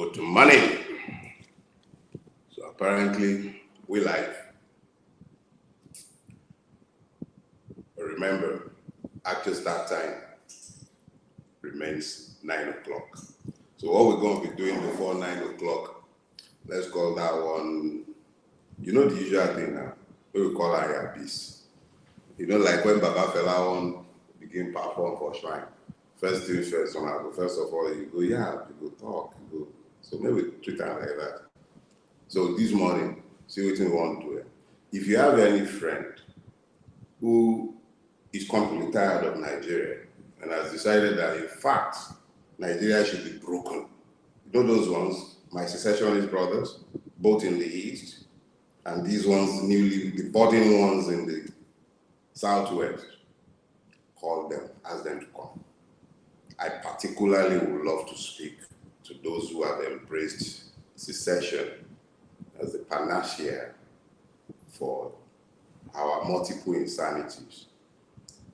go to money. So apparently, we live. But remember, actual start time remains 9 o'clock. So what we're going to be doing before 9 o'clock, let's call that one, you know the usual thing now, we call our piece. You know, like when Baba Fela one begin perform for shrine. First thing first, first of all, you go, yeah, you go talk, you go. So maybe treat them like that. So this morning, see what you want to do. If you have any friend who is completely tired of Nigeria and has decided that, in fact, Nigeria should be broken. You know those ones, my secessionist brothers, both in the East, and these ones, newly, the budding ones in the Southwest, call them, ask them to come. I particularly would love to speak to those who have embraced secession as the panacea for our multiple insanities.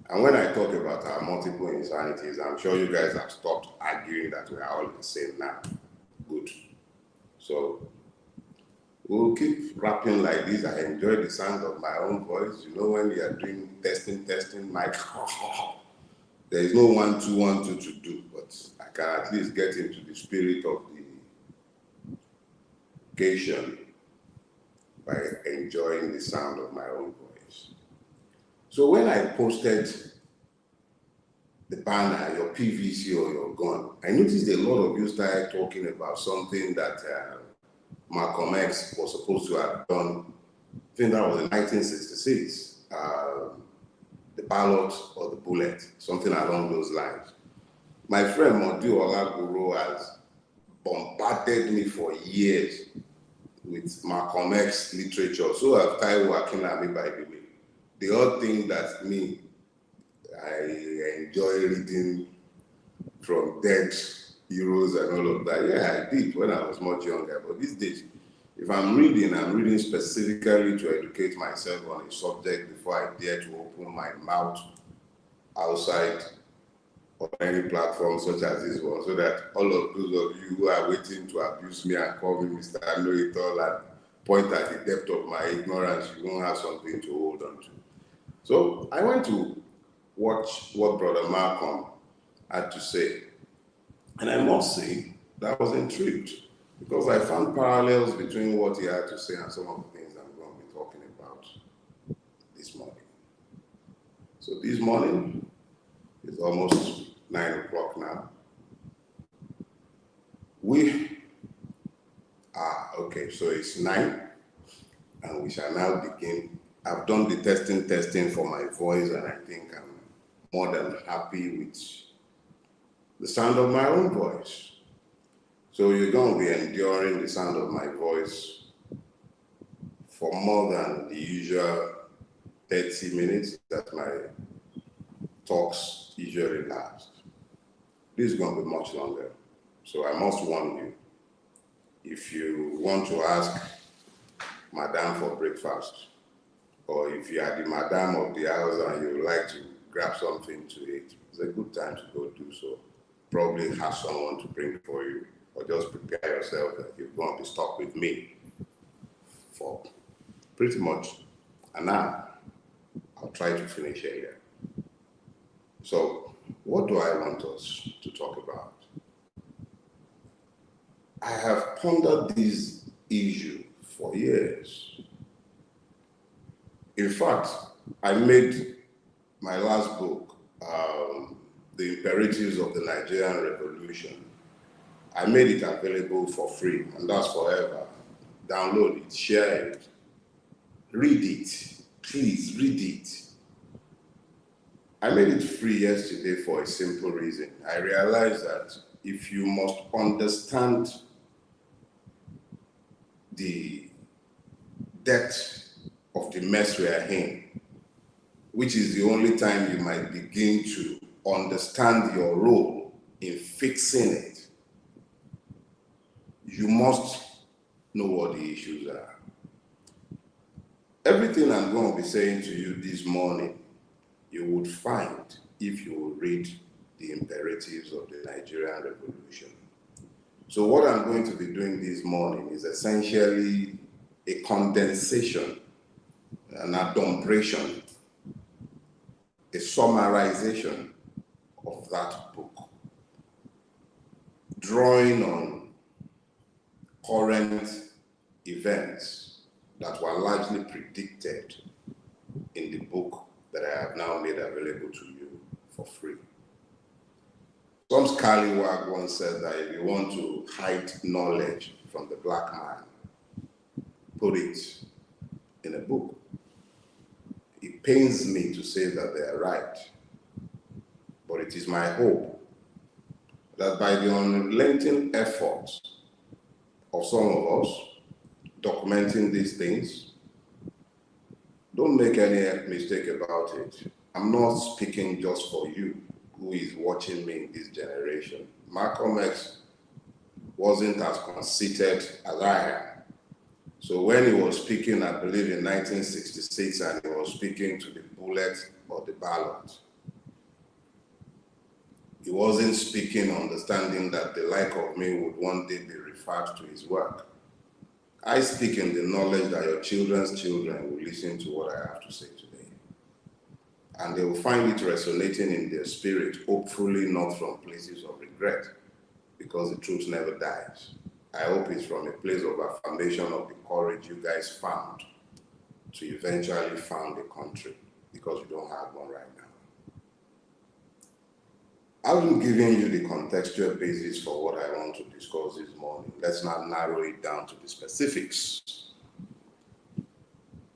And when I talk about our multiple insanities, I'm sure you guys have stopped arguing that we are all the same now. Good. So we'll keep rapping like this. I enjoy the sound of my own voice. You know, when we are doing testing, mic, there is no 1, 2, 1, 2 to do, but I can at least get into the spirit of the occasion by enjoying the sound of my own voice. So when I posted the banner, your PVC or your gun, I noticed a lot of you started talking about something that Malcolm X was supposed to have done. I think that was in 1966. The ballot or the bullet, something along those lines. My friend Modu Olaguro has bombarded me for years with Malcolm X literature. So have Taiwo Akinlami, by the way. The odd thing that me, I enjoy reading from dead heroes and all of that. Yeah, I did when I was much younger. But these days, if I'm reading specifically to educate myself on a subject before I dare to open my mouth outside on any platform such as this one, so that all of those of you who are waiting to abuse me and call me Mr. Know-it-all and point at the depth of my ignorance, you won't have something to hold on to. So I went to watch what Brother Malcolm had to say. And I must say that I was intrigued because I found parallels between what he had to say and some of the things I'm going to be talking about this morning. So this morning, it's almost 9 o'clock now. Okay, so it's 9 and we shall now begin. I've done the testing for my voice and I think I'm more than happy with the sound of my own voice. So you're going to be enduring the sound of my voice for more than the usual 30 minutes that my talks usually last. This is going to be much longer. So I must warn you, if you want to ask Madame for breakfast, or if you are the Madame of the house and you would like to grab something to eat, it's a good time to go do so. Probably have someone to bring for you, or just prepare yourself that you're going to be stuck with me for pretty much an hour. I'll try to finish it here. So, what do I want us to talk about? I have pondered this issue for years. In fact, I made my last book, The Imperatives of the Nigerian Revolution. I made it available for free, and that's forever. Download it, share it, read it. Please read it. I made it free yesterday for a simple reason. I realized that if you must understand the depth of the mess we are in, which is the only time you might begin to understand your role in fixing it, you must know what the issues are. Everything I'm going to be saying to you this morning, you would find if you read the imperatives of the Nigerian Revolution. So what I'm going to be doing this morning is essentially a condensation, an adumbration, a summarization of that book, drawing on current events that were largely predicted in the book that I have now made available to you for free. Some scallywag once said that if you want to hide knowledge from the black man, put it in a book. It pains me to say that they are right, but it is my hope that by the unrelenting efforts of some of us documenting these things, don't make any mistake about it. I'm not speaking just for you who is watching me in this generation. Malcolm X wasn't as conceited as I am. So when he was speaking, I believe in 1966, and he was speaking to the bullet or the ballot, he wasn't speaking understanding that the like of me would one day be referred to his work. I speak in the knowledge that your children's children will listen to what I have to say today. And they will find it resonating in their spirit, hopefully not from places of regret, because the truth never dies. I hope it's from a place of affirmation of the courage you guys found to eventually found a country, because you don't have one right now. I've given you the contextual basis for what I want to discuss this morning. Let's now narrow it down to the specifics.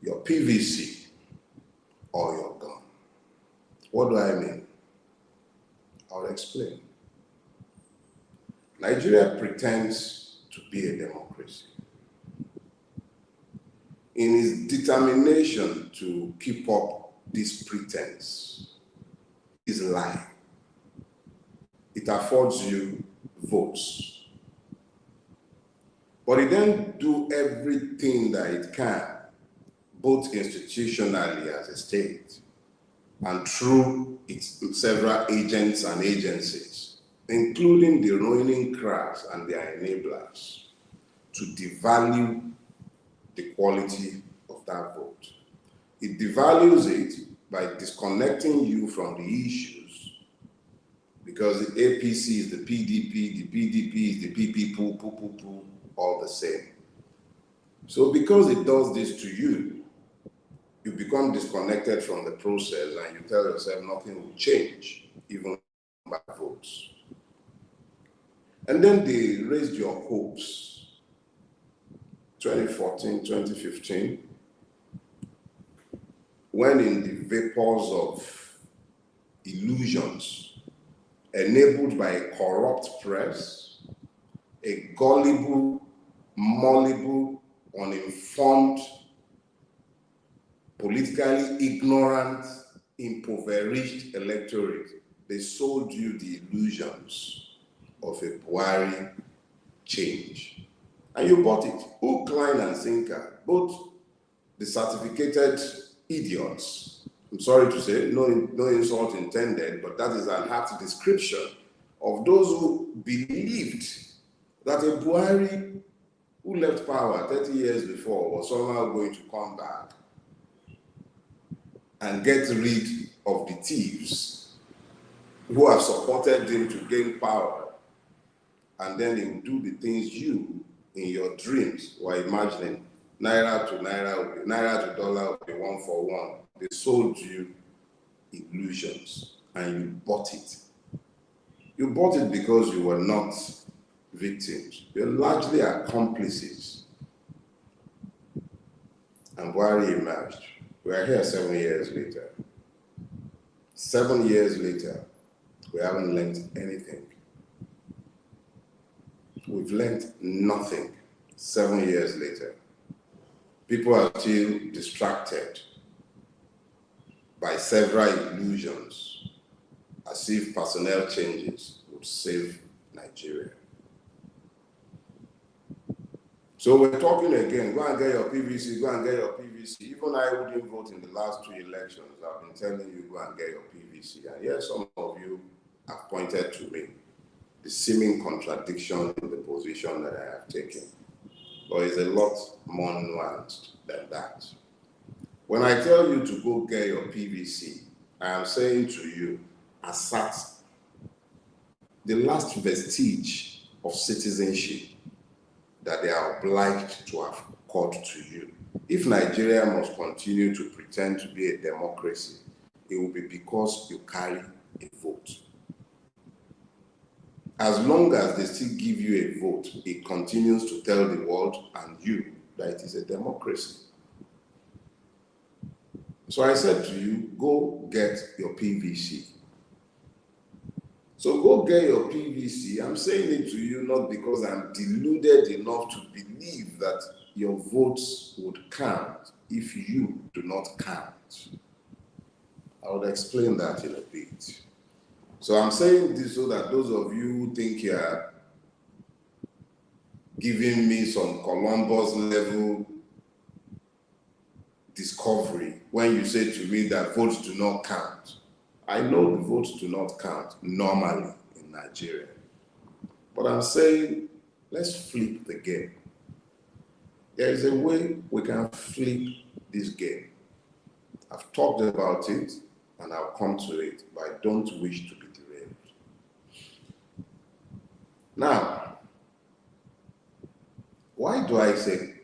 Your PVC or your gun. What do I mean? I'll explain. Nigeria pretends to be a democracy. In its determination to keep up this pretense, this lie, it affords you votes. But it then do everything that it can, both institutionally as a state and through its several agents and agencies, including the ruling crowds and their enablers, to devalue the quality of that vote. It devalues it by disconnecting you from the issues, because the APC is the PDP, the PDP is the PP, poo, all the same. So because it does this to you, you become disconnected from the process and you tell yourself nothing will change, even by votes. And then they raised your hopes. 2014, 2015, when in the vapors of illusions enabled by a corrupt press, a gullible, malleable, uninformed, politically ignorant, impoverished electorate, they sold you the illusions of a Buhari change. And you bought it, hook, line, and sinker. Both the certificated idiots, I'm sorry to say, no insult intended, but that is an apt description of those who believed that a Buhari who left power 30 years before was somehow going to come back and get rid of the thieves who have supported him to gain power, and then he will do the things you, in your dreams, were imagining. Naira to dollar will be 1 for 1. They sold you illusions and you bought it. You bought it because you were not victims. You're largely accomplices. And Buhari emerged. We are here 7 years later. 7 years later, we haven't learned anything. We've learned nothing 7 years later. People are still distracted by several illusions, as if personnel changes would save Nigeria. So we're talking again, go and get your PVC, go and get your PVC. Even I who didn't vote in the last 2 elections, I've been telling you, go and get your PVC. And yes, some of you have pointed to me the seeming contradiction in the position position that I have taken. But it's a lot more nuanced than that. When I tell you to go get your PVC, I am saying to you, assert the last vestige of citizenship that they are obliged to have called to you. If Nigeria must continue to pretend to be a democracy, it will be because you carry a vote. As long as they still give you a vote, it continues to tell the world and you that it is a democracy. So I said to you, go get your PVC. So go get your PVC. I'm saying it to you not because I'm deluded enough to believe that your votes would count if you do not count. I will explain that in a bit. So I'm saying this so that those of you who think you are giving me some Columbus level discovery when you say to me that votes do not count. I know the votes do not count normally in Nigeria. But I'm saying, let's flip the game. There is a way we can flip this game. I've talked about it and I'll come to it, but I don't wish to be derailed. Now, why do I say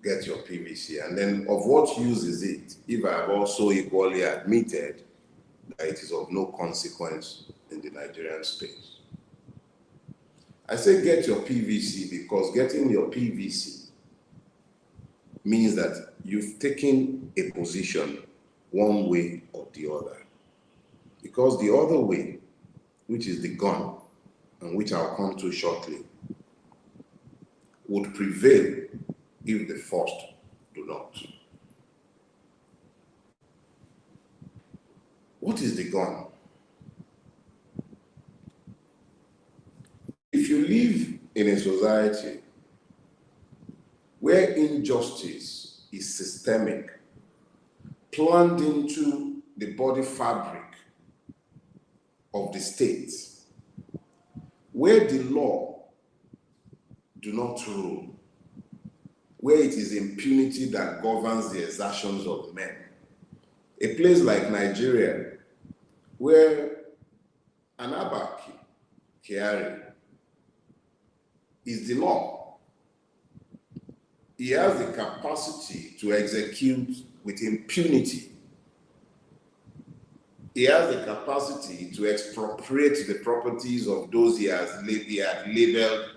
get your PVC? And then of what use is it if I have also equally admitted that it is of no consequence in the Nigerian space? I say get your PVC because getting your PVC means that you've taken a position one way or the other. Because the other way, which is the gun, and which I'll come to shortly, would prevail if the first do not. What is the gun? If you live in a society where injustice is systemic, planned into the body fabric of the state, where the law do not rule, where it is impunity that governs the exertions of men, a place like Nigeria, where an Abaki, Kyari, is the law. He has the capacity to execute with impunity. He has the capacity to expropriate the properties of those he had labeled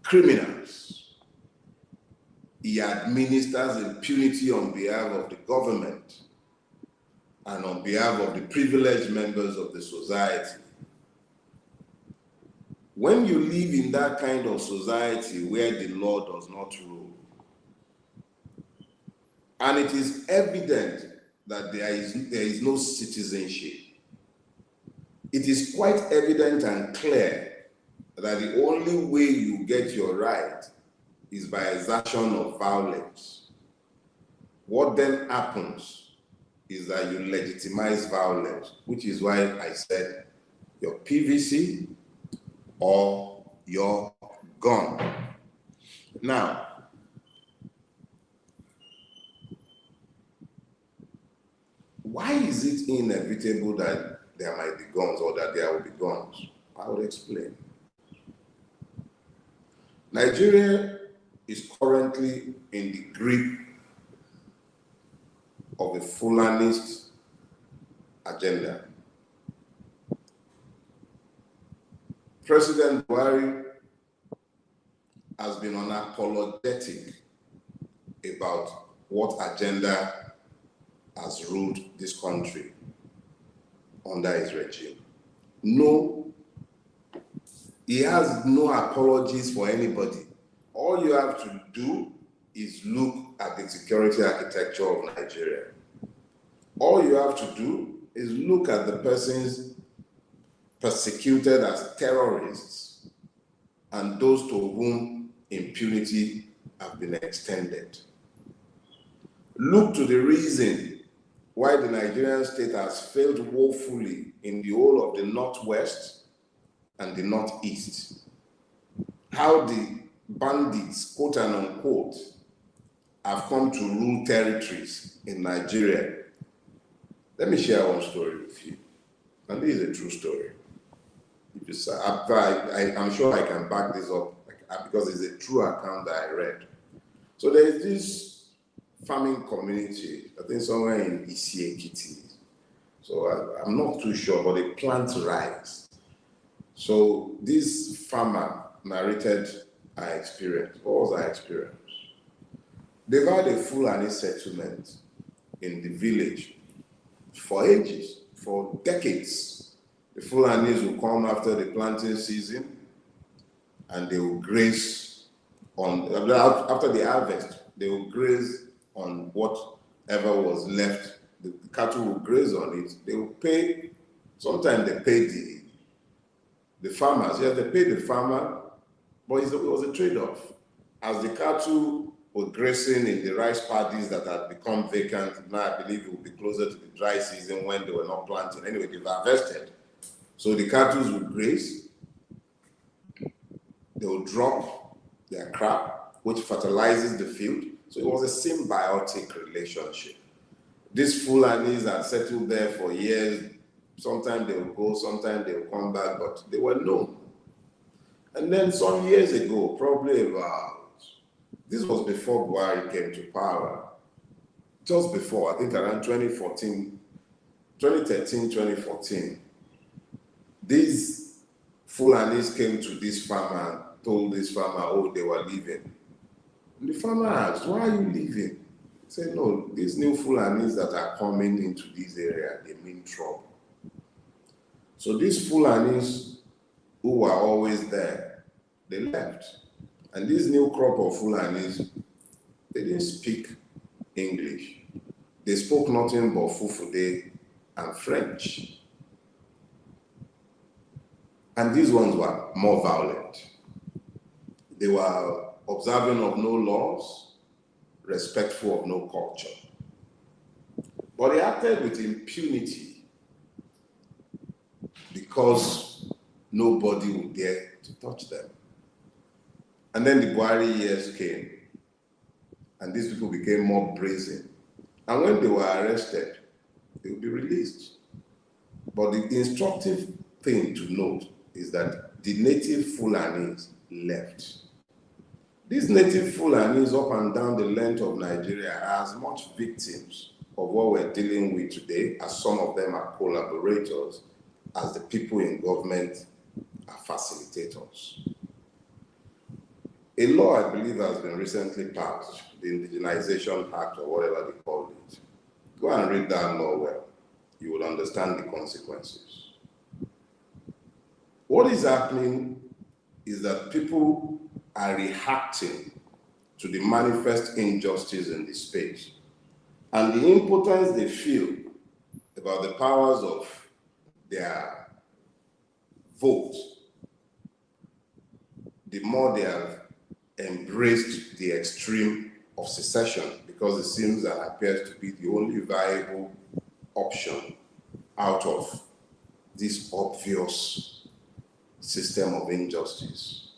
criminals. He administers impunity on behalf of the government and on behalf of the privileged members of the society. When you live in that kind of society where the law does not rule, and it is evident that there is no citizenship, it is quite evident and clear that the only way you get your right is by exertion of violence. What then happens is that you legitimize violence, which is why I said your PVC or your gun. Now, why is it inevitable that there might be guns or that there will be guns? I will explain. Nigeria is currently in the grip of a Fulanist agenda. President Buhari has been unapologetic about what agenda has ruled this country under his regime. No, he has no apologies for anybody. All you have to do is look at the security architecture of Nigeria. All you have to do is look at the persons persecuted as terrorists and those to whom impunity have been extended. Look to the reason why the Nigerian state has failed woefully in the whole of the Northwest and the Northeast. how the bandits, quote and unquote, have come to rule territories in Nigeria. Let me share one story with you. And this is a true story. I'm sure I can back this up because it's a true account that I read. So there is this farming community, I think somewhere in Isiekiti. So I'm not too sure, but they plant rice. So this farmer narrated our experience. What was our experience? They've had a Fulani settlement in the village for ages, for decades. The Fulanis will come after the planting season and they will graze on, after the harvest, they will graze on whatever was left. The cattle will graze on it. They will pay, sometimes they pay the farmers. Yes, they pay the farmer, but it was a trade-off. As the cattle were grazing in the rice paddies that had become vacant, now I believe it will be closer to the dry season when they were not planting. Anyway, they've harvested. So the cattle will graze, they will drop their crop, which fertilizes the field. So it was a symbiotic relationship. These Fulanis had settled there for years. Sometimes they will go, sometimes they will come back, but they were known. And then some years ago, probably this was before Buhari came to power, just before, I think around 2013, 2014, these Fulanis came to this farmer and told this farmer, oh, they were leaving. And the farmer asked, why are you leaving? He said, no, these new Fulanis that are coming into this area, they mean trouble. So these Fulanis who were always there, they left. And this new crop of Fulanis, they didn't speak English. They spoke nothing but Fufude and French. And these ones were more violent. They were observing of no laws, respectful of no culture. But they acted with impunity because nobody would dare to touch them. And then the Buhari years came, and these people became more brazen. And when they were arrested, they would be released. But the instructive thing to note is that the native Fulanis left. These native Fulanis up and down the length of Nigeria are as much victims of what we're dealing with today, as some of them are collaborators, as the people in government are facilitators. A law, I believe, has been recently passed, the Indigenization Act or whatever they call it. Go and read that law well. You will understand the consequences. What is happening is that people are reacting to the manifest injustice in the space and the impotence they feel about the powers of their vote. The more they have embraced the extreme of secession, because it seems and appears to be the only viable option out of this obvious system of injustice.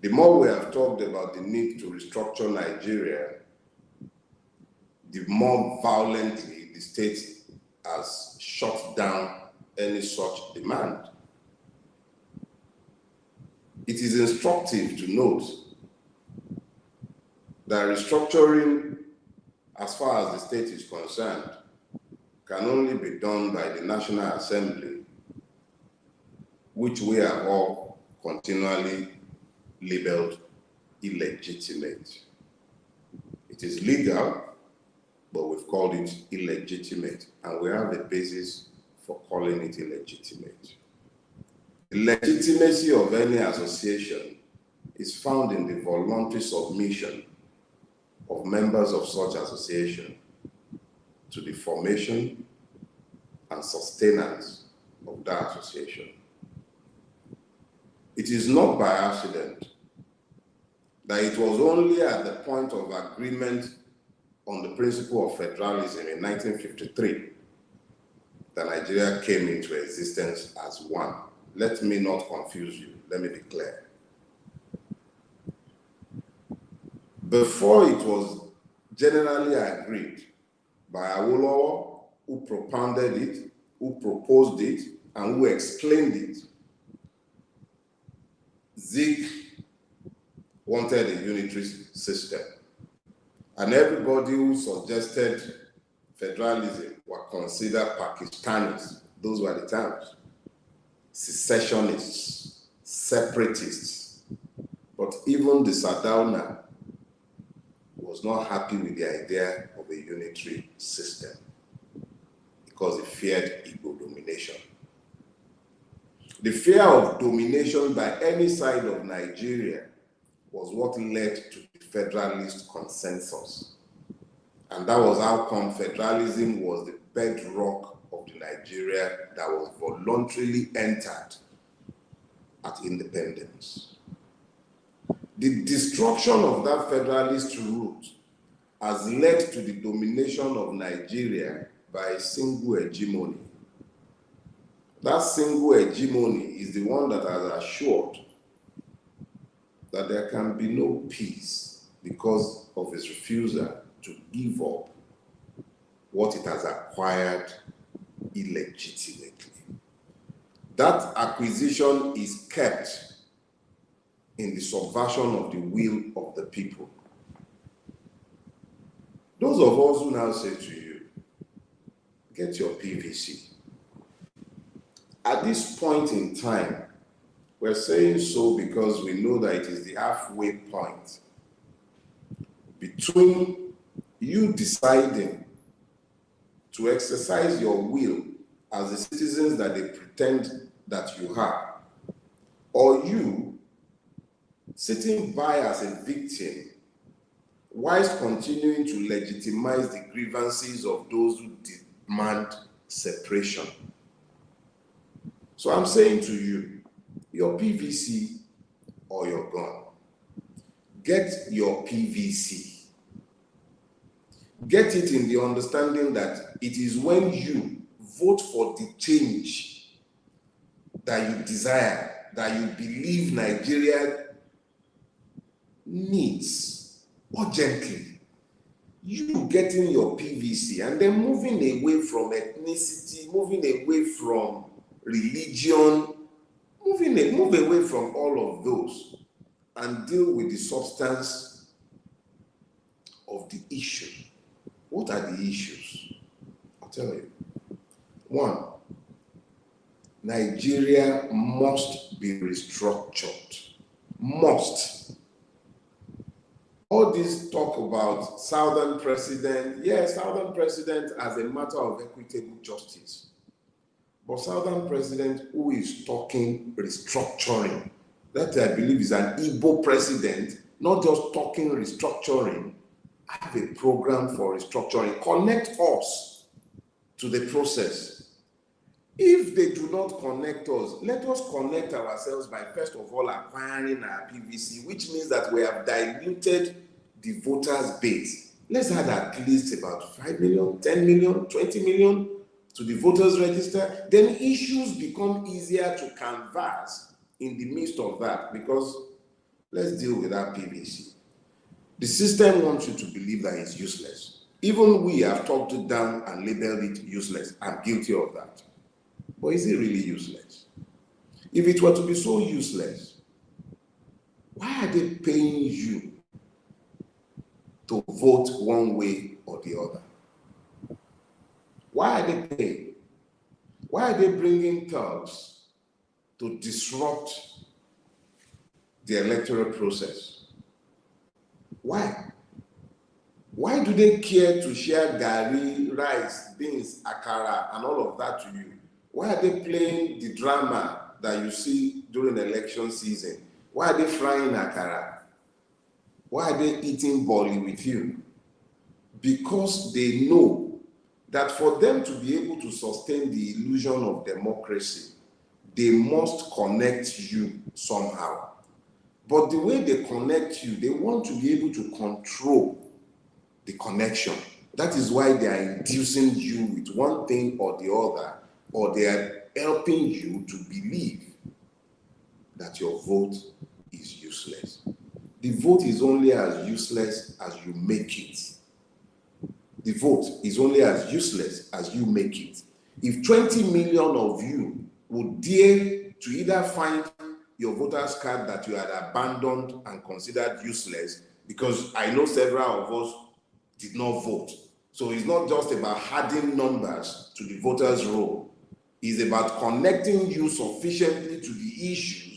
The more we have talked about the need to restructure Nigeria, the more violently the state has shut down any such demand. It is instructive to note that restructuring, as far as the state is concerned, can only be done by the National Assembly, which we have all continually labeled illegitimate. It is legal, but we've called it illegitimate, and we have a basis for calling it illegitimate. The legitimacy of any association is found in the voluntary submission of members of such association to the formation and sustenance of that association. It is not by accident that it was only at the point of agreement on the principle of federalism in 1953 that Nigeria came into existence as one. Let me not confuse you. Let me be clear. before it was generally agreed by Awolowo, who propounded it, who proposed it, and who explained it. Zeke wanted a unitary system, and everybody who suggested federalism were considered Pakistanis. Those were the terms. Secessionists, separatists. But even the Sardauna was not happy with the idea of a unitary system because he feared Igbo domination. The fear of domination by any side of Nigeria was what led to the Federalist consensus. And that was how come federalism was the bedrock of the Nigeria that was voluntarily entered at independence. The destruction of that Federalist route has led to the domination of Nigeria by a single hegemony. That single hegemony is the one that has assured that there can be no peace because of its refusal to give up what it has acquired illegitimately. That acquisition is kept in the subversion of the will of the people. Those of us who now say to you, get your PVC. At this point in time, we're saying so because we know that it is the halfway point between you deciding to exercise your will as the citizens that they pretend that you are, or you sitting by as a victim whilst continuing to legitimize the grievances of those who demand separation. So I'm saying to you, your PVC or your gun. Get your PVC. Get it in the understanding that it is when you vote for the change that you desire, that you believe Nigeria needs urgently. You getting your PVC and then moving away from ethnicity, moving away from religion, move away from all of those and deal with the substance of the issue. What are the issues? I'll tell you. One, Nigeria must be restructured. Must. All this talk about Southern President, yes, Southern President as a matter of equitable justice. But Southern President who is talking restructuring, that I believe is an Igbo president, not just talking restructuring, have a program for restructuring. Connect us to the process. If they do not connect us, let us connect ourselves by first of all acquiring our PVC, which means that we have diluted the voters' base. Let's add at least about 5 million, 10 million, 20 million to the voters register. Then issues become easier to canvass in the midst of that, because let's deal with that PVC. The system wants you to believe that it's useless. Even we have talked it down and labeled it useless. I'm guilty of that. But is it really useless? If it were to be so useless, why are they paying you to vote one way or the other? Why are they paying? Why are they bringing thugs to disrupt the electoral process? Why? Why do they care to share gari, rice, beans, akara, and all of that to you? Why are they playing the drama that you see during election season? Why are they frying akara? Why are they eating boli with you? Because they know that for them to be able to sustain the illusion of democracy, they must connect you somehow. But the way they connect you, they want to be able to control the connection. That is why they are inducing you with one thing or the other, or they are helping you to believe that your vote is useless. The vote is only as useless as you make it. The vote is only as useless as you make it. If 20 million of you would dare to either find your voter's card that you had abandoned and considered useless, because I know several of us did not vote. So it's not just about adding numbers to the voters' roll. It's about connecting you sufficiently to the issues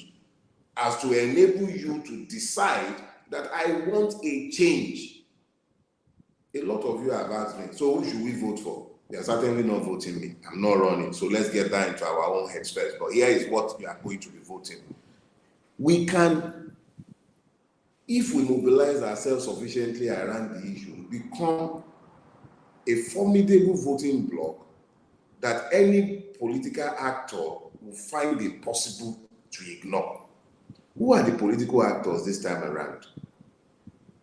as to enable you to decide that I want a change. A lot of you have asked me, so who should we vote for? They are certainly not voting me. I'm not running. So let's get that into our own heads first. But here is what you are going to be voting. We can, if we mobilize ourselves sufficiently around the issue, become a formidable voting bloc that any political actor will find it possible to ignore. Who are the political actors this time around?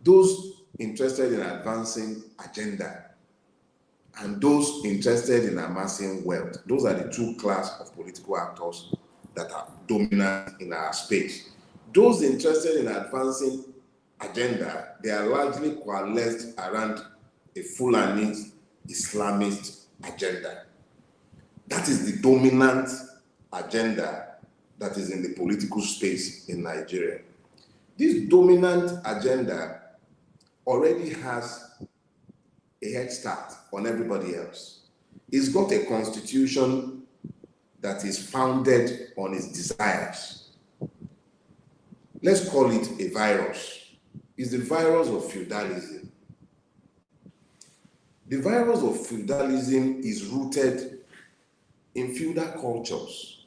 Those interested in advancing agenda and those interested in amassing wealth. Those are the two classes of political actors that are dominant in our space. Those interested in advancing agenda, they are largely coalesced around a Fulani Islamist agenda. That is the dominant agenda that is in the political space in Nigeria. This dominant agenda already has a head start on everybody else. It's got a constitution that is founded on its desires. Let's call it a virus. It's the virus of feudalism. The virus of feudalism is rooted in feudal cultures.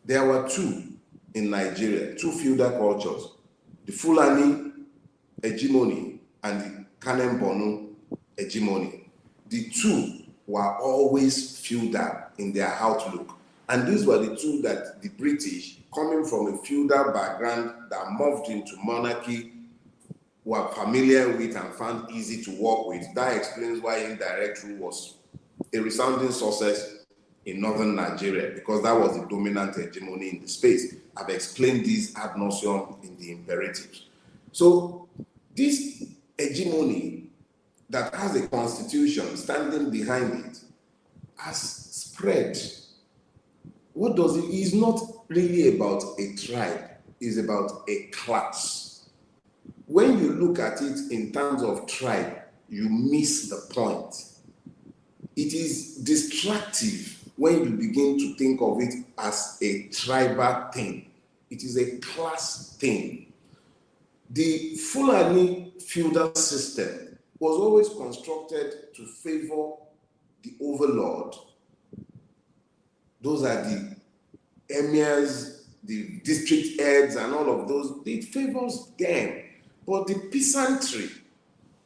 There were two in Nigeria, two feudal cultures, the Fulani hegemony and the Kanem Borno hegemony. The two were always feudal in their outlook. And these were the two that the British, coming from a feudal background that moved into monarchy, were familiar with and found easy to work with. That explains why indirect rule was a resounding success in northern Nigeria, because that was the dominant hegemony in the space. I've explained this ad nauseum in the imperatives. So this hegemony that has a constitution standing behind it has spread. What does it? It's not really about a tribe, it's about a class. When you look at it in terms of tribe, you miss the point. It is distractive when you begin to think of it as a tribal thing. It is a class thing. The Fulani feudal system was always constructed to favor the overlord. Those are the emirs, the district heads, and all of those. It favors them. But the peasantry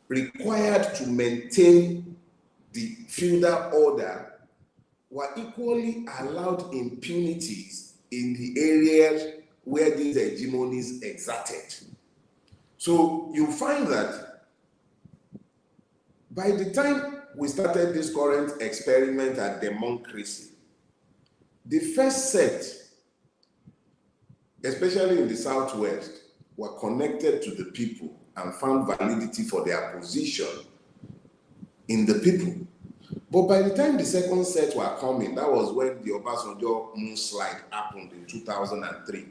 required to maintain the feudal order were equally allowed impunities in the areas where these hegemonies exerted. So you find that by the time we started this current experiment at democracy, the first set, especially in the Southwest, were connected to the people and found validity for their position in the people. But by the time the second set were coming, that was when the Obasanjo moonslide happened in 2003.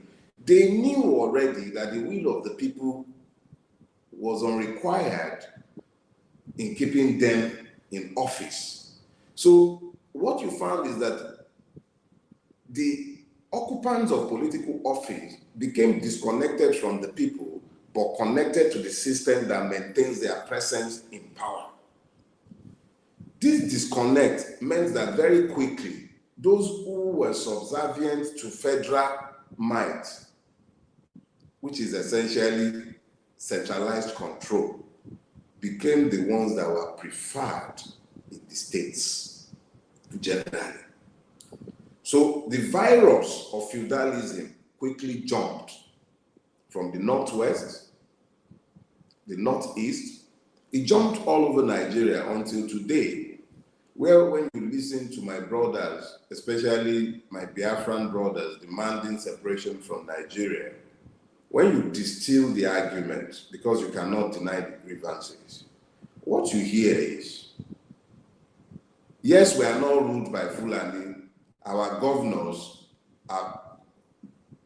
They knew already that the will of the people was unrequired in keeping them in office. So what you found is that the occupants of political office became disconnected from the people, but connected to the system that maintains their presence in power. This disconnect meant that very quickly, those who were subservient to federal might, which is essentially centralized control, became the ones that were preferred in the states generally. So the virus of feudalism quickly jumped from the northwest, the northeast. It jumped all over Nigeria until today, where when you listen to my brothers, especially my Biafran brothers, demanding separation from Nigeria, when you distill the argument, because you cannot deny the grievances, what you hear is, yes, we are not ruled by Fulani. Our governors are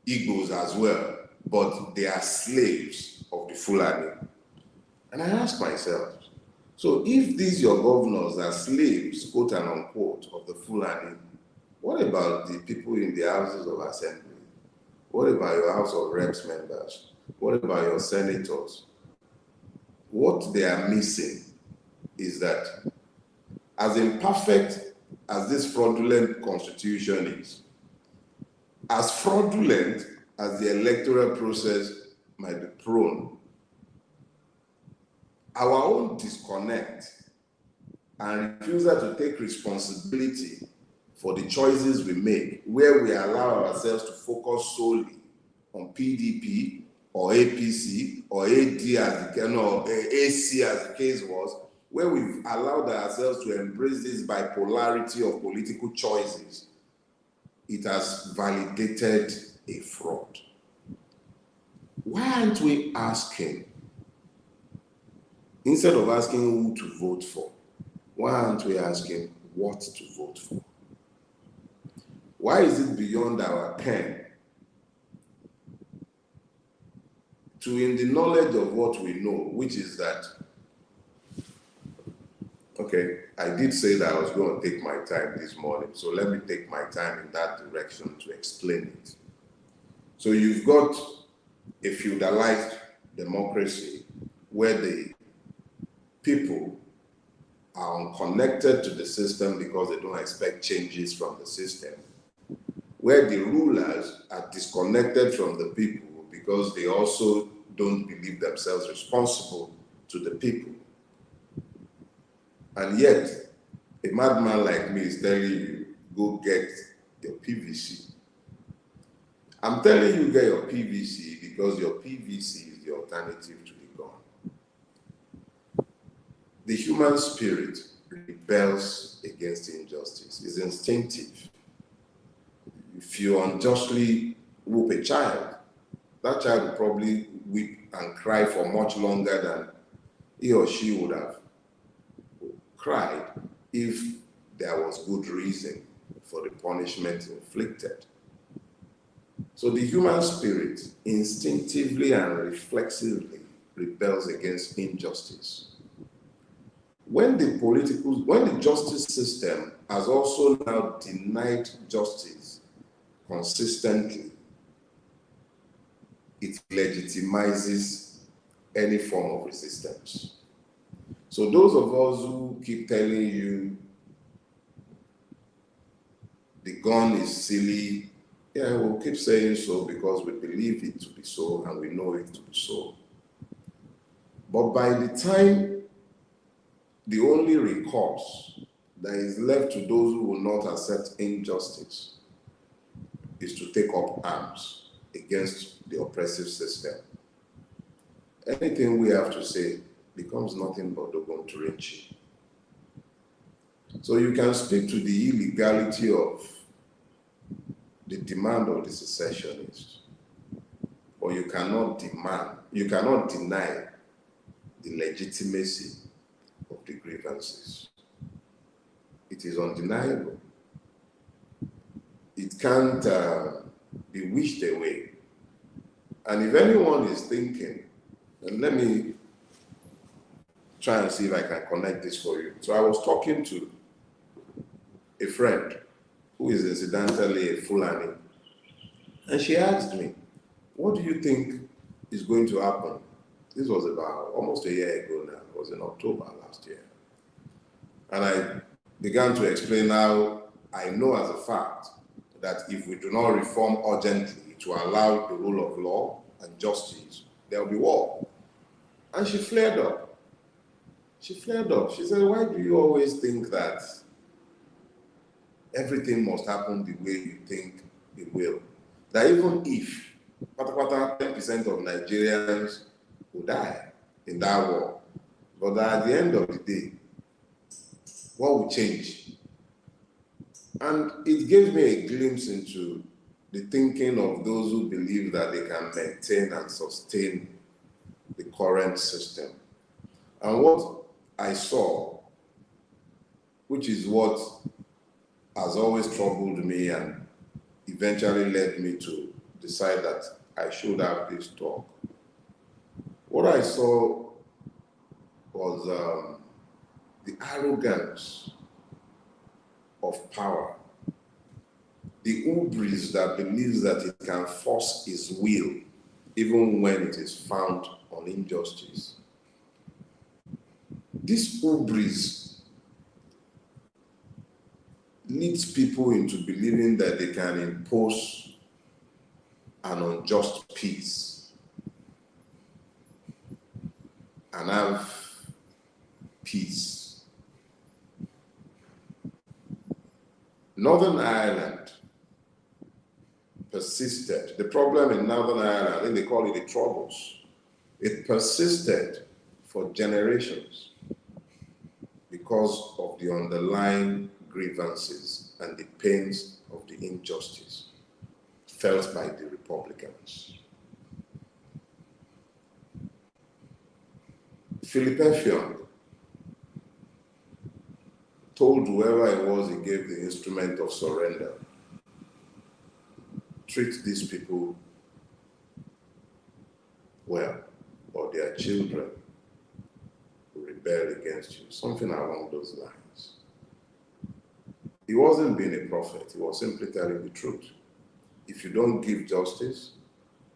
Igbos as well, but they are slaves of the Fulani. And I ask myself, so if these your governors are slaves, quote and unquote, of the Fulani, what about the people in the houses of assembly? What about your House of Reps members? What about your senators? What they are missing is that, as imperfect as this fraudulent constitution is, as fraudulent as the electoral process might be prone, our own disconnect and refusal to take responsibility for the choices we make, where we allow ourselves to focus solely on PDP or APC or AD as the or AC as the case was, where we've allowed ourselves to embrace this bipolarity of political choices, it has validated a fraud. Why aren't we asking, instead of asking who to vote for, why aren't we asking what to vote for? Why is it beyond our ken to, in the knowledge of what we know, which is that, okay, I did say that I was going to take my time this morning, so let me take my time in that direction to explain it. So you've got a feudalized democracy where the people are unconnected to the system because they don't expect changes from the system, where the rulers are disconnected from the people because they also don't believe themselves responsible to the people. And yet, a madman like me is telling you, go get your PVC. I'm telling you, get your PVC because your PVC is the alternative to the gun. The human spirit rebels against injustice. It's instinctive. If you unjustly whoop a child, that child will probably weep and cry for much longer than he or she would have cried if there was good reason for the punishment inflicted. So the human spirit instinctively and reflexively rebels against injustice. When the justice system has also now denied justice consistently, it legitimizes any form of resistance. So those of us who keep telling you the gun is silly, yeah, we'll keep saying so because we believe it to be so and we know it to be so. But by the time the only recourse that is left to those who will not accept injustice is to take up arms against the oppressive system, anything we have to say becomes nothing but Dogon Turinchi. So you can speak to the illegality of the demand of the secessionists, or you cannot deny the legitimacy of the grievances. It is undeniable. It can't be wished away. And if anyone is thinking, and let me try and see if I can connect this for you. So I was talking to a friend who is incidentally a Fulani, and she asked me, what do you think is going to happen? This was about almost a year ago now. It was in October last year. And I began to explain how I know as a fact that if we do not reform urgently to allow the rule of law and justice, there will be war. And she flared up. She flared up. She said, why do you always think that everything must happen the way you think it will? That even if 10% of Nigerians will die in that war, but that at the end of the day, what will change? And it gave me a glimpse into the thinking of those who believe that they can maintain and sustain the current system. And what I saw, which is what has always troubled me and eventually led me to decide that I should have this talk. What I saw was the arrogance of power, the hubris that believes that it can force its will even when it is found on injustice. This hubris leads people into believing that they can impose an unjust peace and have peace. Northern Ireland persisted. The problem in Northern Ireland, I think they call it the Troubles. It persisted for generations because of the underlying grievances and the pains of the injustice felt by the Republicans. Philip Effiong told whoever it was he gave the instrument of surrender, treat these people well, or their children will rebel against you, something along those lines. He wasn't being a prophet, he was simply telling the truth. If you don't give justice,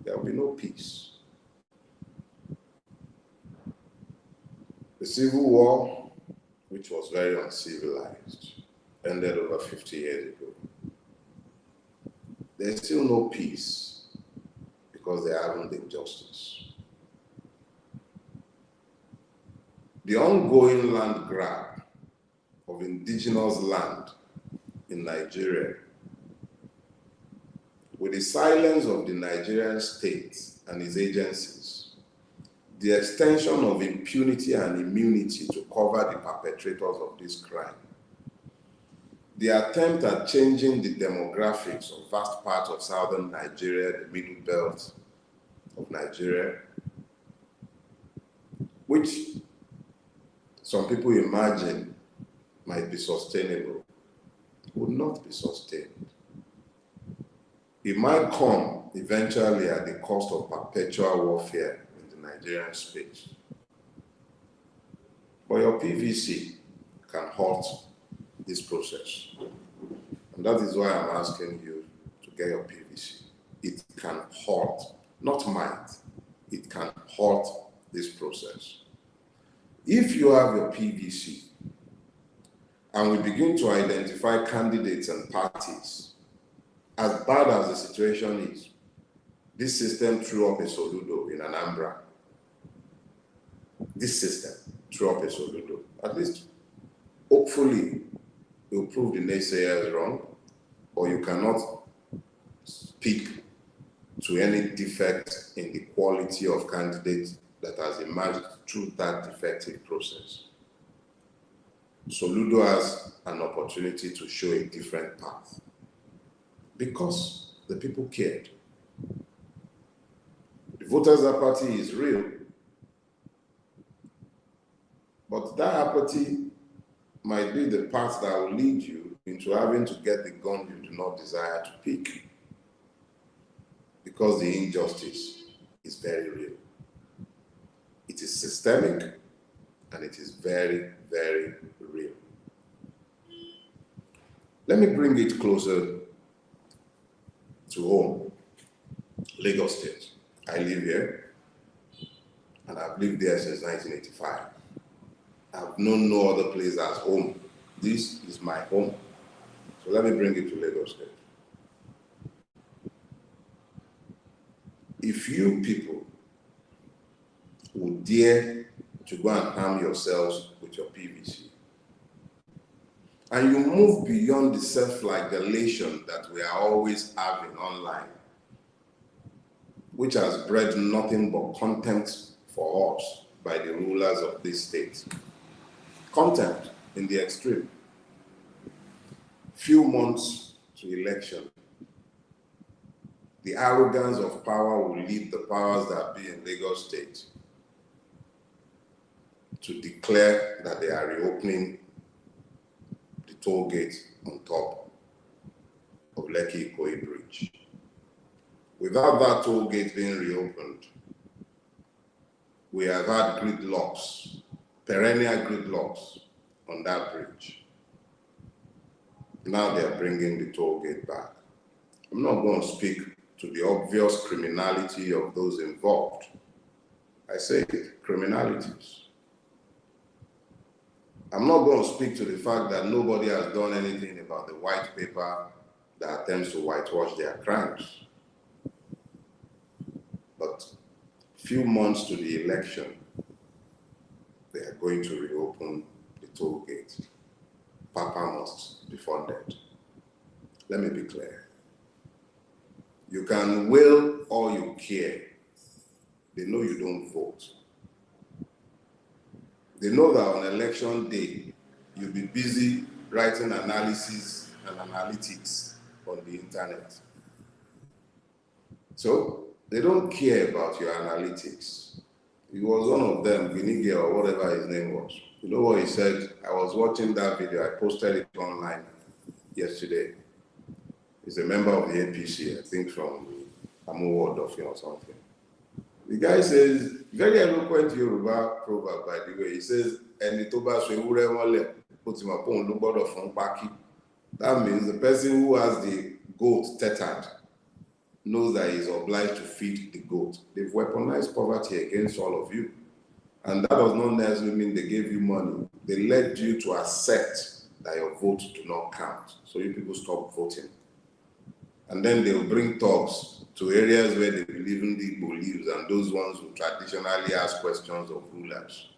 there will be no peace. The Civil War, which was very uncivilized, ended over 50 years ago. There's still no peace because there hasn't been justice. The ongoing land grab of indigenous land in Nigeria, with the silence of the Nigerian state and its agencies, the extension of impunity and immunity to cover the perpetrators of this crime, the attempt at changing the demographics of vast parts of southern Nigeria, the middle belt of Nigeria, which some people imagine might be sustainable, would not be sustained. It might come eventually at the cost of perpetual warfare in the Nigerian space. But your PVC can halt this process. And that is why I'm asking you to get your PVC. It can halt, not might, it can halt this process. If you have your PVC and we begin to identify candidates and parties, as bad as the situation is, this system threw up a Soludo in Anambra. This system threw up a Soludo. At least, hopefully, it will prove the naysayers wrong, or you cannot speak to any defect in the quality of candidates that has emerged through that defective process. Soludo has an opportunity to show a different path because the people cared. The voters' apathy is real, but that apathy might be the path that will lead you into having to get the gun you do not desire to pick, because the injustice is very real. It is systemic and it is very, very real. Let me bring it closer to home, Lagos State. I live here and I've lived there since 1985. I've known no other place as home. This is my home. So let me bring it to Lagos State. If you people would dare to go and harm yourselves with your PVC, and you move beyond the self-flagellation that we are always having online, which has bred nothing but contempt for us by the rulers of this state. Contempt in the extreme. Few months to election, the arrogance of power will lead the powers that be in Lagos State to declare that they are reopening the toll gate on top of Lekki-Ikoyi Bridge. Without that toll gate being reopened, we have had gridlocks, perennial gridlocks on that bridge. Now they are bringing the toll gate back. I'm not going to speak to the obvious criminality of those involved. I say criminalities. I'm not going to speak to the fact that nobody has done anything about the white paper that attempts to whitewash their crimes. But few months to the election, they are going to reopen the toll gate. Papa must be funded. Let me be clear. You can will or you care. They know you don't vote. They know that on election day, you'll be busy writing analysis and analytics on the internet. So they don't care about your analytics. He was one of them, Vinige or whatever his name was. You know what he said? I was watching that video. I posted it online yesterday. He's a member of the APC, I think from Amuwo or something. The guy says, very eloquent Yoruba proverb, by the way. He says, that means the person who has the goat tethered knows that he's obliged to feed the goat. They've weaponized poverty against all of you. And that does not necessarily mean they gave you money. They led you to accept that your votes do not count. So you people stop voting. And then they'll bring talks to areas where they believe in the beliefs and those ones who traditionally ask questions of rulers.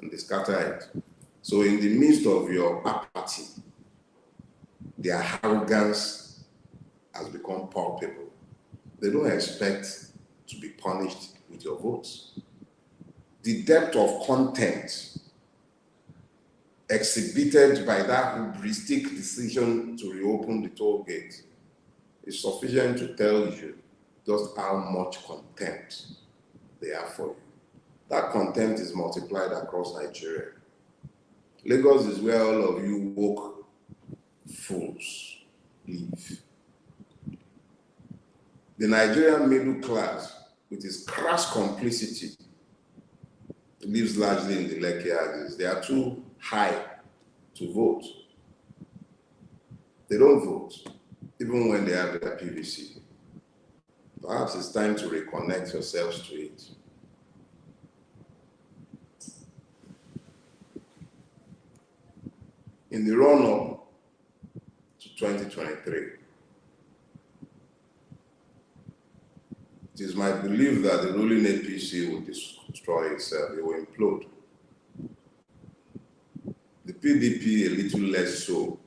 And they scatter it. So in the midst of your apathy, their arrogance has become palpable. They don't expect to be punished with your votes. The depth of content exhibited by that hubristic decision to reopen the toll gate is sufficient to tell you just how much contempt they have for you. That contempt is multiplied across Nigeria. Lagos is where all of you woke fools live. The Nigerian middle class, with its crass complicity, lives largely in the Lekki axis. They are too high to vote. They don't vote, even when they have their PVC. Perhaps it's time to reconnect yourselves to it. In the run-up to 2023, it is my belief that the ruling APC will destroy itself, it will implode. The PDP a little less so.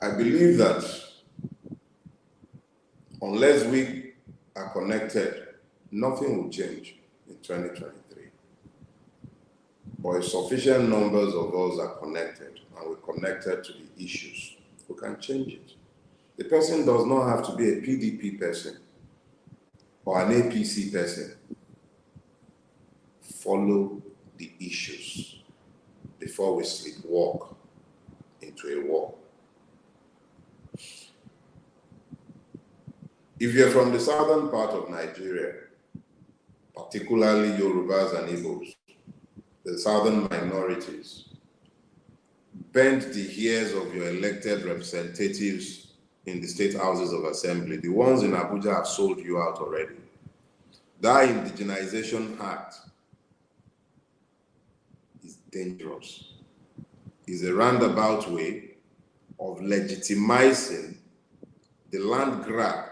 I believe that unless we are connected, nothing will change in 2023. But if sufficient numbers of us are connected and we're connected to the issues, we can change it. The person does not have to be a PDP person or an APC person. Follow the issues before we sleepwalk into a war. If you're from the southern part of Nigeria, particularly Yorubas and Igbos, the southern minorities, bend the ears of your elected representatives in the state houses of assembly. The ones in Abuja have sold you out already. That indigenization act is dangerous. It's a roundabout way of legitimizing the land grab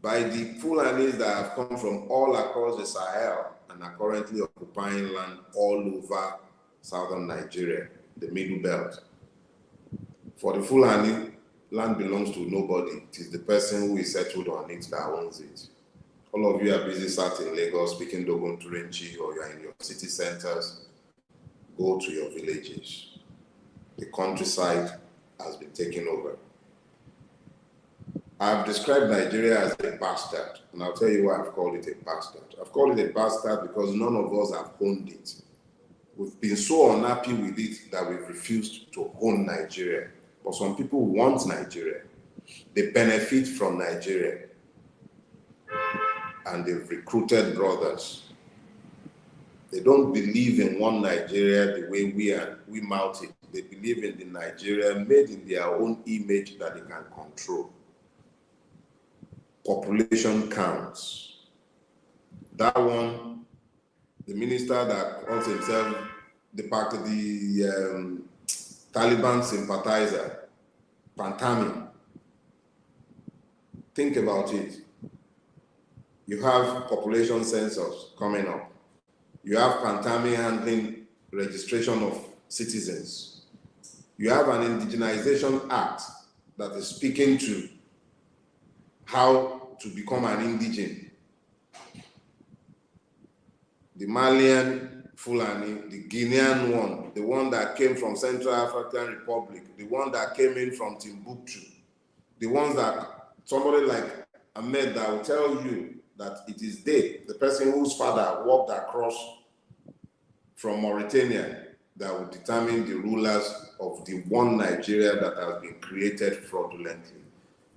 by the Fulanis that have come from all across the Sahel and are currently occupying land all over southern Nigeria, the Middle Belt. For the Fulani, land belongs to nobody. It is the person who is settled on it that owns it. All of you are busy sat in Lagos speaking Dogon Turenchi, or you are in your city centers. Go to your villages. The countryside has been taken over. I've described Nigeria as a bastard, and I'll tell you why I've called it a bastard. I've called it a bastard because none of us have owned it. We've been so unhappy with it that we've refused to own Nigeria. But some people want Nigeria. They benefit from Nigeria. And they've recruited brothers. They don't believe in one Nigeria the way we mount it. They believe in the Nigeria made in their own image that they can control. Population counts. That one, the minister that calls himself the Taliban sympathizer, Pantami. Think about it. You have population census coming up. You have Pantami handling registration of citizens. You have an indigenization act that is speaking to how to become an indigene. The Malian Fulani, the Guinean one, the one that came from Central African Republic, the one that came in from Timbuktu, the ones that somebody like Ahmed that will tell you that it is they, the person whose father walked across from Mauritania, that will determine the rulers of the one Nigeria that has been created fraudulently.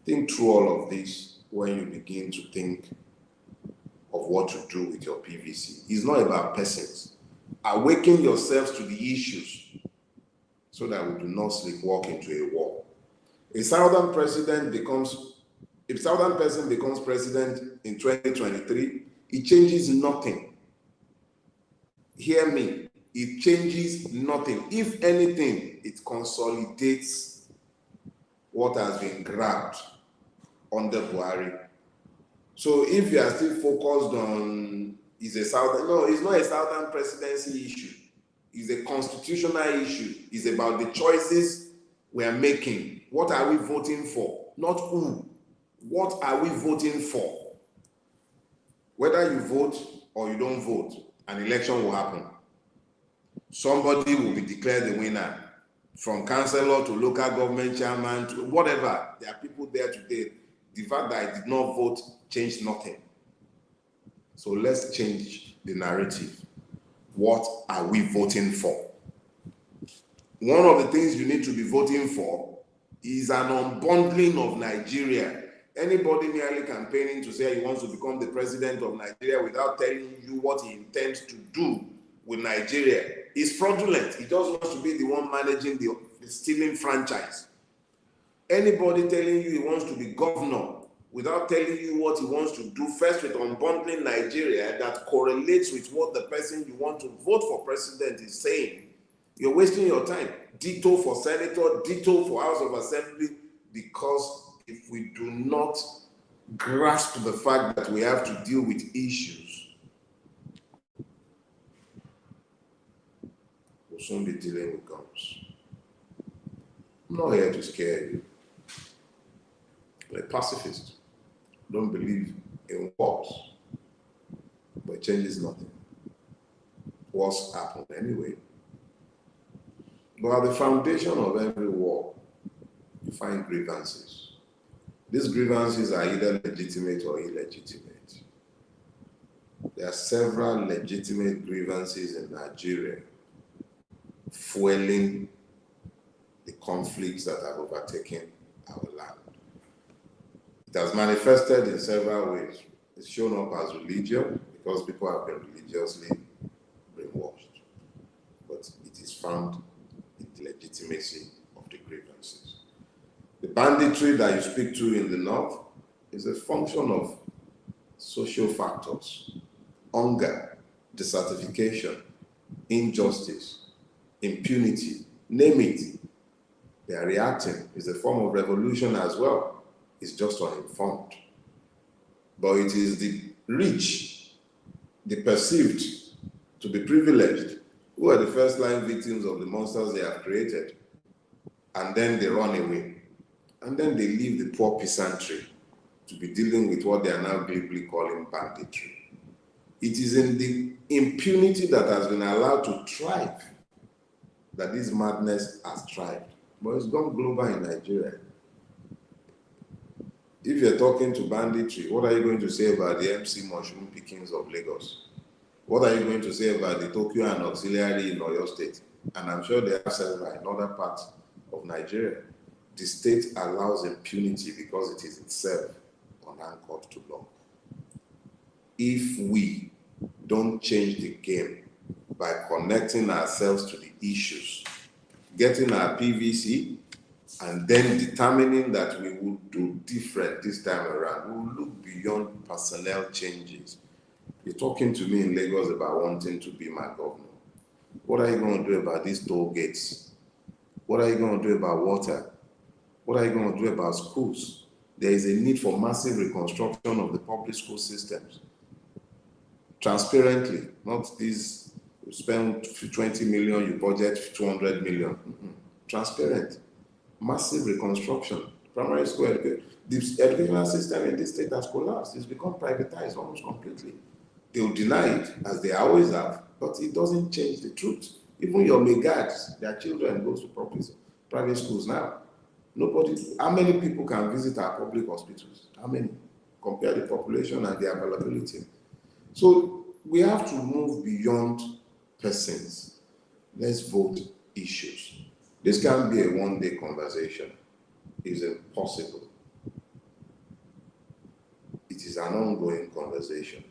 Think through all of this when you begin to think of what to do with your PVC. It's not about persons. Awaken yourselves to the issues so that we do not sleepwalk into a war. If Southern person becomes president in 2023, it changes nothing. Hear me, it changes nothing. If anything, it consolidates what has been grabbed under Buhari. So if you are still focused on, it's not a Southern presidency issue. It's a constitutional issue. It's about the choices we are making. What are we voting for? Not who. What are we voting for? Whether you vote or you don't vote, an election will happen. Somebody will be declared the winner. From councillor to local government chairman to whatever. There are people there today. The fact that I did not vote changed nothing. So let's change the narrative. What are we voting for? One of the things you need to be voting for is an unbundling of Nigeria. Anybody merely campaigning to say he wants to become the president of Nigeria without telling you what he intends to do with Nigeria is fraudulent. He just wants to be the one managing the stealing franchise. Anybody telling you he wants to be governor without telling you what he wants to do first with unbundling Nigeria that correlates with what the person you want to vote for president is saying, you're wasting your time. Ditto for senator, ditto for House of Assembly, because if we do not grasp the fact that we have to deal with issues, we'll soon be dealing with guns. I'm not here to scare you. I'm a pacifist. Don't believe in wars, but it changes nothing. Wars happen anyway. But at the foundation of every war, you find grievances. These grievances are either legitimate or illegitimate. There are several legitimate grievances in Nigeria fueling the conflicts that have overtaken our land. It has manifested in several ways. It's shown up as religion because people have been religiously brainwashed. But it is found in the legitimacy of the grievances. The banditry that you speak to in the north is a function of social factors, hunger, desertification, injustice, impunity, name it. They are reacting. It's a form of revolution as well. It's just uninformed. But it is the rich, the perceived to be privileged, who are the first line victims of the monsters they have created. And then they run away. And then they leave the poor peasantry to be dealing with what they are now glibly calling banditry. It is in the impunity that has been allowed to thrive that this madness has thrived. But it's gone global in Nigeria. If you're talking to banditry, what are you going to say about the MC mushroom pickings of Lagos? What are you going to say about the Tokyo and auxiliary in Oyo State? And I'm sure they have several in other parts of Nigeria. The state allows impunity because it is itself unanchored to law. If we don't change the game by connecting ourselves to the issues, getting our PVC, and then determining that we will do different this time around, we will look beyond personnel changes. You're talking to me in Lagos about wanting to be my governor. What are you going to do about these toll gates? What are you going to do about water? What are you going to do about schools? There is a need for massive reconstruction of the public school systems. Transparently, not these, you spend 20 million, you budget 200 million. Transparent, massive reconstruction. Primary school education, the educational system in this state has collapsed. It's become privatized almost completely. They will deny it, as they always have, but it doesn't change the truth. Even your megads, their children go to private schools now. How many people can visit our public hospitals? How many? Compare the population and the availability. So we have to move beyond persons. Let's vote issues. This can't be a one-day conversation. It's impossible. It is an ongoing conversation.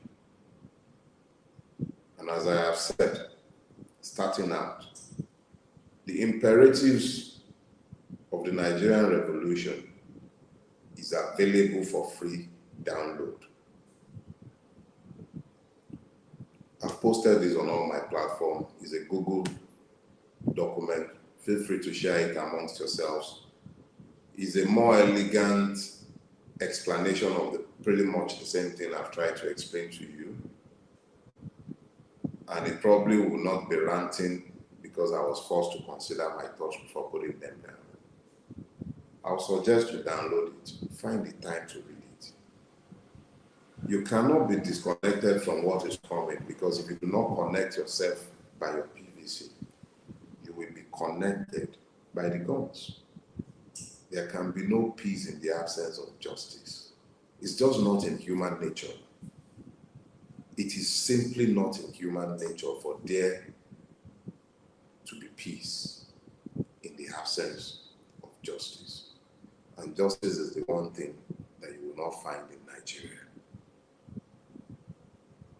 And as I have said, starting out, the imperatives of the Nigerian Revolution is available for free download. I've posted this on all my platforms. It's a Google document. Feel free to share it amongst yourselves. It's a more elegant explanation of pretty much the same thing I've tried to explain to you. And it probably will not be ranting because I was forced to consider my thoughts before putting them down. I'll suggest you download it. Find the time to read it. You cannot be disconnected from what is coming, because if you do not connect yourself by your PVC, you will be connected by the guns. There can be no peace in the absence of justice. It's just not in human nature. It is simply not in human nature for there to be peace in the absence of justice. And justice is the one thing that you will not find in Nigeria.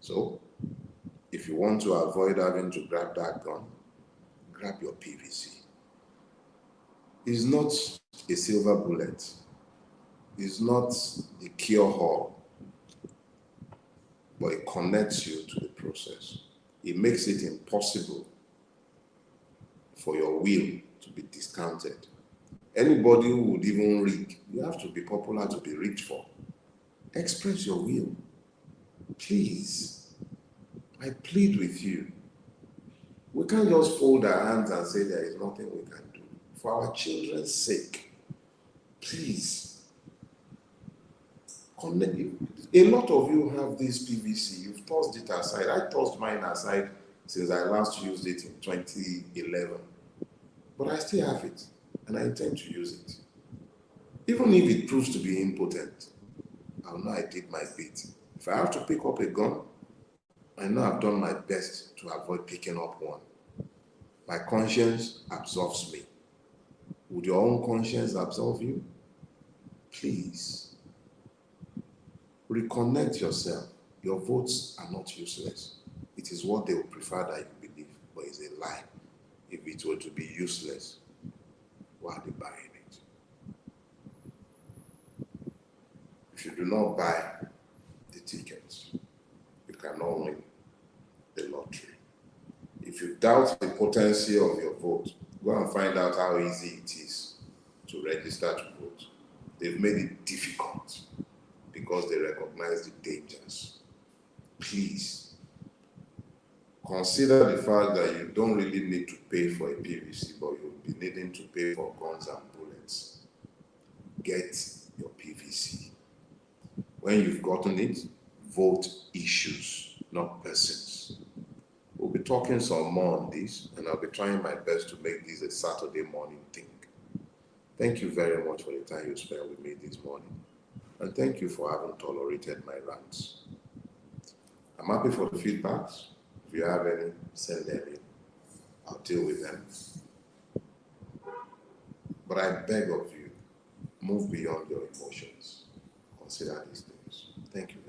So, if you want to avoid having to grab that gun, grab your PVC. It's not a silver bullet. It's not the cure-all. But it connects you to the process. It makes it impossible for your will to be discounted. Anybody who would even rig, you have to be popular to be rigged for. Express your will. Please. I plead with you. We can't just fold our hands and say there is nothing we can do. For our children's sake, please. Connect. A lot of you have this PVC. You've tossed it aside. I tossed mine aside since I last used it in 2011. But I still have it, and I intend to use it. Even if it proves to be impotent, I'll know I did my bit. If I have to pick up a gun, I know I've done my best to avoid picking up one. My conscience absolves me. Would your own conscience absolve you? Please. Reconnect yourself. Your votes are not useless. It is what they would prefer that you believe, but it's a lie. If it were to be useless, why are they buying it? If you do not buy the tickets, you cannot win the lottery. If you doubt the potency of your vote, go and find out how easy it is to register to vote. They've made it difficult because they recognize the dangers. Please, consider the fact that you don't really need to pay for a PVC, but you'll be needing to pay for guns and bullets. Get your PVC. When you've gotten it, vote issues, not persons. We'll be talking some more on this, and I'll be trying my best to make this a Saturday morning thing. Thank you very much for the time you spent with me this morning. And thank you for having tolerated my rants. I'm happy for the feedbacks. If you have any, send them in. I'll deal with them. But I beg of you, move beyond your emotions. Consider these things. Thank you.